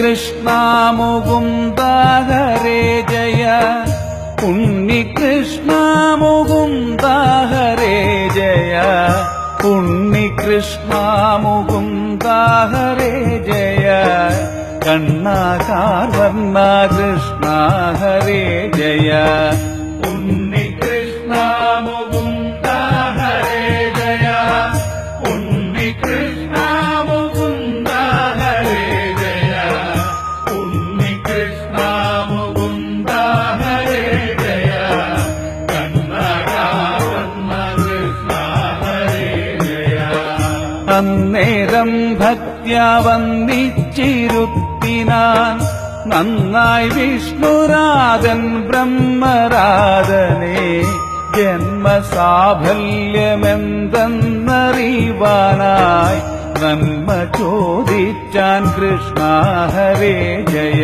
ഉണ്ണികൃഷ്ണ മുകുന്ദ ഹരേ ജയ ഉണ്ണികൃഷ്ണ മുകുന്ദ ഹരേ ജയ ഉണ്ണികൃഷ്ണ മുകുന്ദ ഹരേ ജയ കണ്ണാകാർവർണ്ണ കൃഷ്ണ ഹരേ ജയ ഉണ്ണികൃഷ്ണ മുകുന്ദ ഹരേ ജയ ഉണ്ണികൃഷ്ണ മുകുന്ദ ഹരേ ജയ ഉണ്ണികൃഷ്ണ മുകുന്ദ ഹരേ ജയ കണ്ണാകാർവർണ്ണ കൃഷ്ണ ഹരേ ജയ. അന്നേരം ഭക്ത്യാ വന്ദിച്ചിരുത്തിനാൻ നന്നായി വിഷ്ണുരാധൻ ബ്രഹ്മരാധനെ ജന്മസാഫല്യമെന്തെന്നറിവാനായി നന്മ ചോദിച്ചാൻ കൃഷ്ണ ഹരേ ജയ.